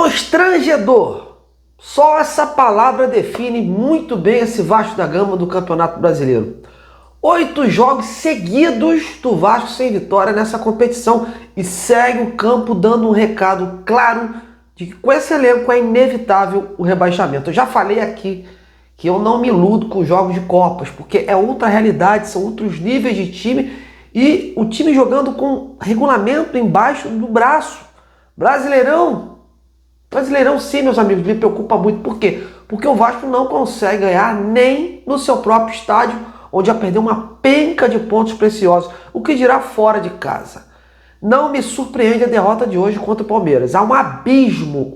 Constrangedor. Só essa palavra define muito bem esse Vasco da Gama do Campeonato Brasileiro. 8 jogos seguidos do Vasco sem vitória nessa competição e segue o campo dando um recado claro de que com esse elenco é inevitável o rebaixamento. Eu já falei aqui que eu não me iludo com jogos de Copas, porque é outra realidade, são outros níveis de time e o time jogando com regulamento embaixo do braço. Brasileirão sim, meus amigos, me preocupa muito. Por quê? Porque o Vasco não consegue ganhar nem no seu próprio estádio, onde já perdeu uma penca de pontos preciosos, o que dirá fora de casa. Não me surpreende a derrota de hoje contra o Palmeiras. Há um abismo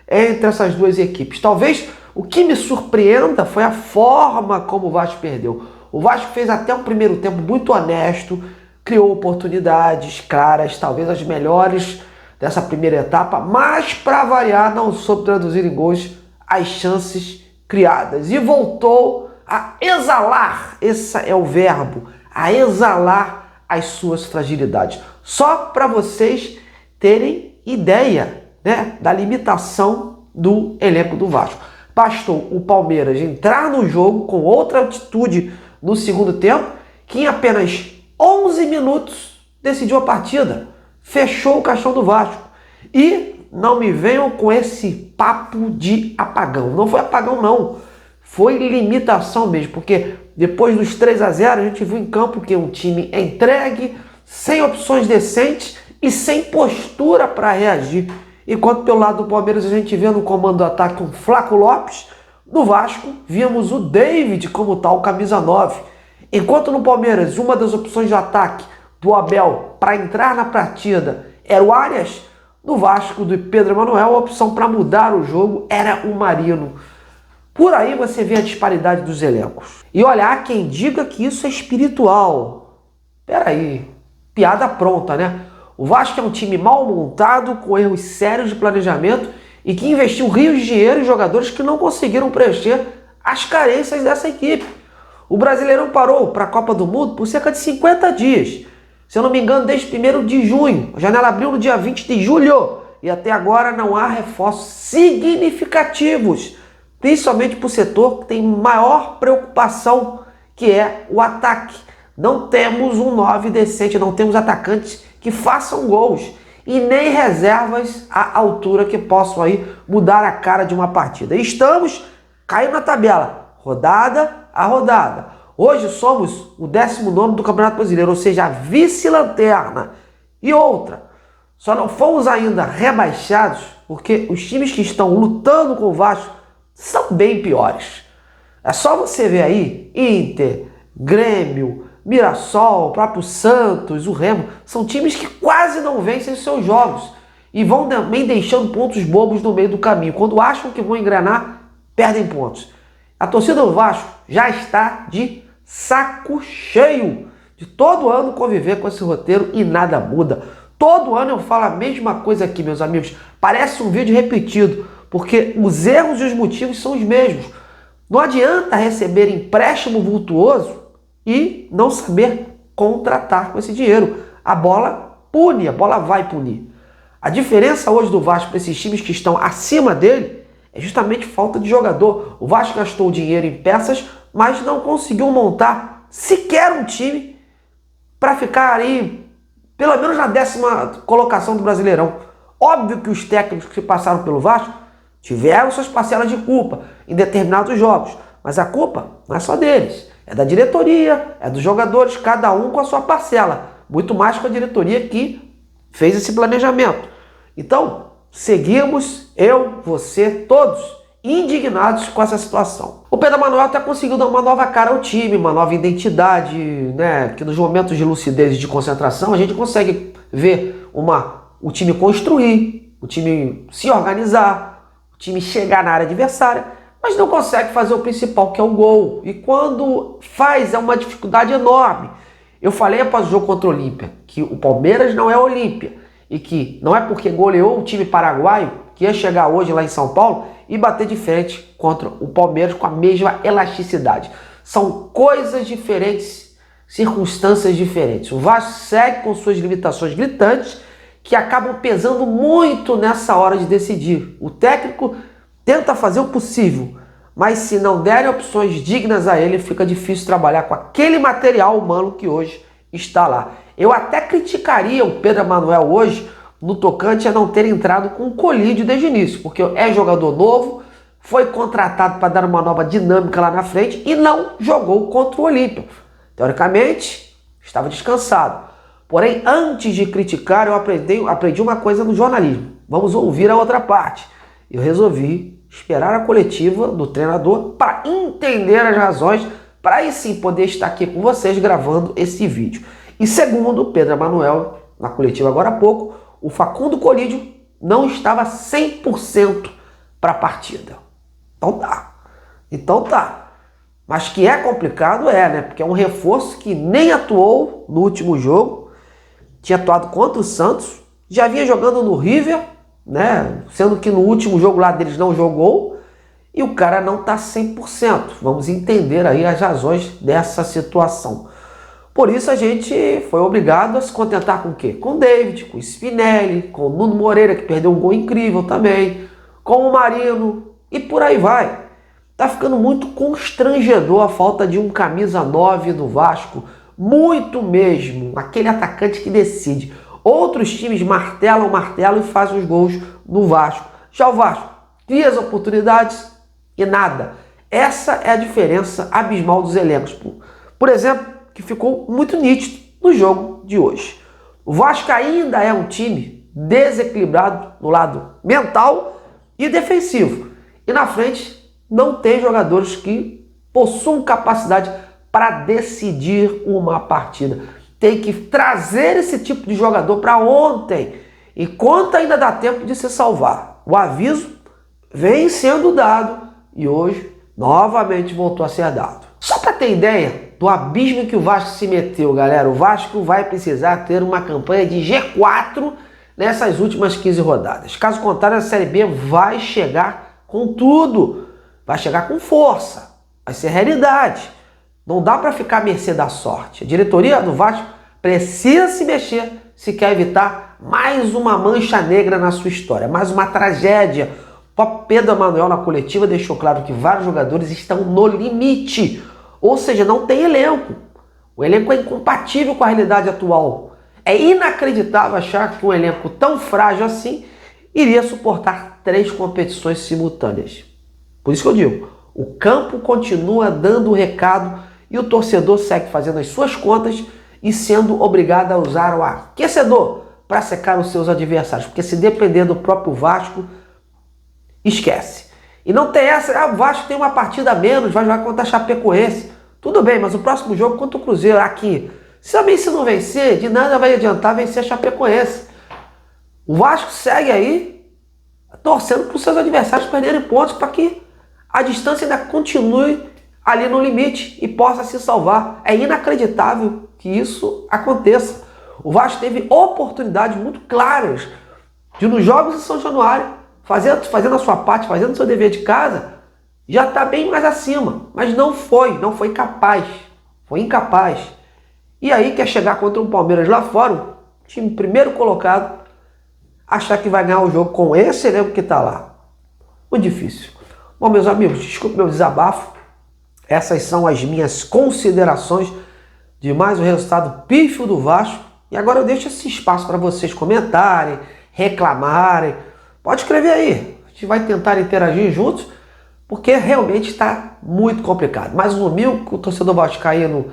entre essas duas equipes. Talvez o que me surpreenda foi a forma como o Vasco perdeu. O Vasco fez até um primeiro tempo muito honesto, criou oportunidades claras, talvez as melhores dessa primeira etapa, mas para variar não soube traduzir em gols as chances criadas e voltou a exalar, esse é o verbo, a exalar as suas fragilidades. Só para vocês terem ideia, né, da limitação do elenco do Vasco. Bastou o Palmeiras entrar no jogo com outra atitude no segundo tempo, que em apenas 11 minutos decidiu a partida, fechou o caixão do Vasco. E não me venham com esse papo de apagão. Não foi apagão não, foi limitação mesmo, porque depois dos 3-0 a gente viu em campo que um time entregue, sem opções decentes e sem postura para reagir. Enquanto pelo lado do Palmeiras a gente vê no comando do ataque um Flaco Lopes, no Vasco víamos o David como tal, camisa 9. Enquanto no Palmeiras uma das opções de ataque do Abel para entrar na partida era o Arias, no Vasco do Pedro Emanuel a opção para mudar o jogo era o Marino. Por aí você vê a disparidade dos elencos. E olha, há quem diga que isso é espiritual. Peraí, piada pronta, né? O Vasco é um time mal montado, com erros sérios de planejamento e que investiu rios de dinheiro em jogadores que não conseguiram preencher as carências dessa equipe. O Brasileirão parou para a Copa do Mundo por cerca de 50 dias. Se eu não me engano, desde 1º de junho. A janela abriu no dia 20 de julho e até agora não há reforços significativos, principalmente para o setor que tem maior preocupação, que é o ataque. Não temos um 9 decente, não temos atacantes que façam gols e nem reservas à altura que possam aí mudar a cara de uma partida. Estamos caindo na tabela, rodada a rodada. Hoje somos o 19º do Campeonato Brasileiro, ou seja, a vice-lanterna. E outra, só não fomos ainda rebaixados porque os times que estão lutando com o Vasco são bem piores. É só você ver aí, Inter, Grêmio, Mirassol, o próprio Santos, o Remo, são times que quase não vencem seus jogos e vão também deixando pontos bobos no meio do caminho. Quando acham que vão engrenar, perdem pontos. A torcida do Vasco já está de saco cheio de todo ano conviver com esse roteiro e nada muda. Todo ano eu falo a mesma coisa aqui, meus amigos. Parece um vídeo repetido, porque os erros e os motivos são os mesmos. Não adianta receber empréstimo vultuoso e não saber contratar com esse dinheiro. A bola pune, a bola vai punir. A diferença hoje do Vasco para esses times que estão acima dele é justamente falta de jogador. O Vasco gastou dinheiro em peças, mas não conseguiu montar sequer um time para ficar aí, pelo menos na 10ª colocação do Brasileirão. Óbvio que os técnicos que passaram pelo Vasco tiveram suas parcelas de culpa em determinados jogos, mas a culpa não é só deles. É da diretoria, é dos jogadores, cada um com a sua parcela. Muito mais com a diretoria que fez esse planejamento. Então, seguimos, eu, você, todos, indignados com essa situação. O Pedro Emanuel até conseguiu dar uma nova cara ao time, uma nova identidade, né? Que nos momentos de lucidez e de concentração a gente consegue ver o time construir, o time se organizar, o time chegar na área adversária, mas não consegue fazer o principal, que é o gol. E quando faz, é uma dificuldade enorme. Eu falei após o jogo contra o Olímpia que o Palmeiras não é Olímpia e que não é porque goleou o time paraguaio que ia chegar hoje lá em São Paulo e bater de frente contra o Palmeiras com a mesma elasticidade. São coisas diferentes, circunstâncias diferentes. O Vasco segue com suas limitações gritantes, que acabam pesando muito nessa hora de decidir. O técnico tenta fazer o possível, mas se não derem opções dignas a ele, fica difícil trabalhar com aquele material humano que hoje está lá. Eu até criticaria o Pedro Emanuel hoje no tocante a não ter entrado com o Colídio desde o início, porque é jogador novo, foi contratado para dar uma nova dinâmica lá na frente e não jogou contra o Olímpia. Teoricamente, estava descansado. Porém, antes de criticar, eu aprendi uma coisa no jornalismo. Vamos ouvir a outra parte. Eu resolvi esperar a coletiva do treinador para entender as razões, para aí sim poder estar aqui com vocês gravando esse vídeo. E segundo o Pedro Emanuel, na coletiva agora há pouco, o Facundo Colídio não estava 100% para a partida. Então tá. Mas que é complicado né? Porque é um reforço que nem atuou no último jogo, tinha atuado contra o Santos, já vinha jogando no River, né? Sendo que no último jogo lá deles não jogou, e o cara não tá 100%. Vamos entender aí as razões dessa situação. Por isso a gente foi obrigado a se contentar com o quê? Com o David, com o Spinelli, com o Nuno Moreira, que perdeu um gol incrível também, com o Marino, e por aí vai. Tá ficando muito constrangedor a falta de um camisa 9 no Vasco, muito mesmo, aquele atacante que decide. Outros times martelam e fazem os gols no Vasco. Já o Vasco cria as oportunidades e nada. Essa é a diferença abismal dos elencos. Por exemplo, que ficou muito nítido no jogo de hoje. O Vasco ainda é um time desequilibrado no lado mental e defensivo. E na frente não tem jogadores que possuam capacidade para decidir uma partida. Tem que trazer esse tipo de jogador para ontem, enquanto ainda dá tempo de se salvar. O aviso vem sendo dado e hoje novamente voltou a ser dado. Só para ter ideia do abismo que o Vasco se meteu, galera, o Vasco vai precisar ter uma campanha de G4 nessas últimas 15 rodadas. Caso contrário, a Série B vai chegar com tudo, vai chegar com força, vai ser realidade. Não dá para ficar à mercê da sorte. A diretoria do Vasco precisa se mexer se quer evitar mais uma mancha negra na sua história, mais uma tragédia. O próprio Pedro Emanuel na coletiva deixou claro que vários jogadores estão no limite, ou seja, não tem elenco. O elenco é incompatível com a realidade atual. É inacreditável achar que um elenco tão frágil assim iria suportar 3 competições simultâneas. Por isso que eu digo, o campo continua dando o recado e o torcedor segue fazendo as suas contas e sendo obrigado a usar o aquecedor para secar os seus adversários. Porque se depender do próprio Vasco, esquece. E não tem essa, o Vasco tem uma partida a menos, vai jogar contra a Chapecoense. Tudo bem, mas o próximo jogo contra o Cruzeiro aqui, se não vencer, de nada vai adiantar vencer a Chapecoense. O Vasco segue aí torcendo para os seus adversários perderem pontos para que a distância ainda continue ali no limite e possa se salvar. É inacreditável que isso aconteça. O Vasco teve oportunidades muito claras de nos jogos de São Januário, fazendo a sua parte, fazendo o seu dever de casa, já está bem mais acima. Mas não foi capaz. Foi incapaz. E aí quer chegar contra um Palmeiras lá fora, o time primeiro colocado, achar que vai ganhar o jogo com esse elenco que está lá. Muito difícil. Bom, meus amigos, desculpe meu desabafo. Essas são as minhas considerações de mais um resultado pífio do Vasco. E agora eu deixo esse espaço para vocês comentarem, reclamarem. Pode escrever aí. A gente vai tentar interagir juntos, porque realmente está muito complicado. Mais um domingo que o torcedor vascaíno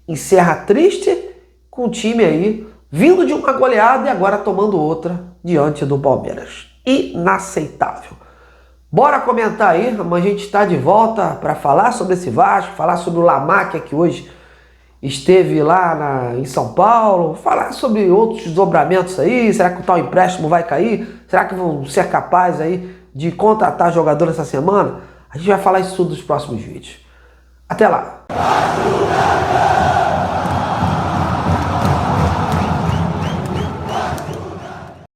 encerra triste, com o time aí vindo de uma goleada e agora tomando outra diante do Palmeiras. Inaceitável. Bora comentar aí, a gente está de volta para falar sobre esse Vasco, falar sobre o Lamáquia que hoje esteve lá em São Paulo, falar sobre outros desdobramentos aí, será que o tal empréstimo vai cair? Será que vão ser capazes aí de contratar jogador essa semana? A gente vai falar isso tudo nos próximos vídeos. Até lá!